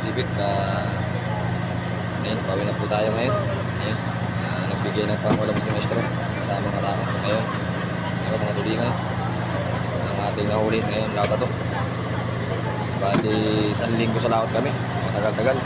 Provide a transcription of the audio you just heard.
Pacific. Ngayon, bawi na po tayo ngayon. Ngayon, nagbigay ng pangulam si Maestro sa mga tao. Ngayon, mga tulingan ang ating nahuli ngayon, laot na to. Bali, 1 linggo sa laot kami, matagal-tagal.